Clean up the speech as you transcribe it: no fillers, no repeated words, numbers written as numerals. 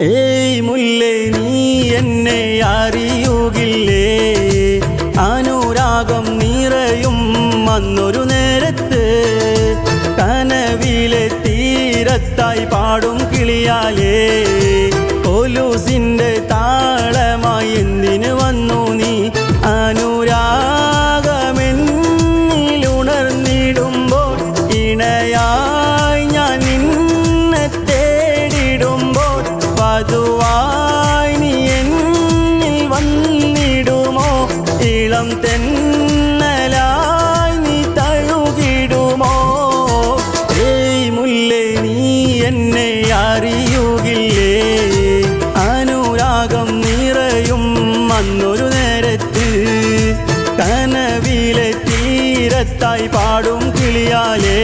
ഏയ് മുല്ലേ നീ എന്നെ അറിയുകില്ലേ? അനുരാഗം നിറയും അന്നൊരു നേരത്ത് കനവിലെ തീരത്തായി പാടും കിളിയാലേ കൊലുസിൻ്റെ താളമായി എന്തിനു വന്നു നീ? അനുരാഗമെന്നിലുണർന്നിടുമ്പോൾ ഇണയായി ഞാൻ നിന്നെ തേടിടുമ്പോൾ വധുവായി നീ എന്നിൽ വന്നിടുമോ? ഇളം തെന്നലായി നീ തഴുകിടുമോ? ഏയ് മുല്ലേ നീ എന്നെ അറിയുകില്ലേ? അനുരാഗം നിറയും അന്നൊരു നേരത്ത് കനവിലെ തീരത്തായി പാടും കിളിയാലേ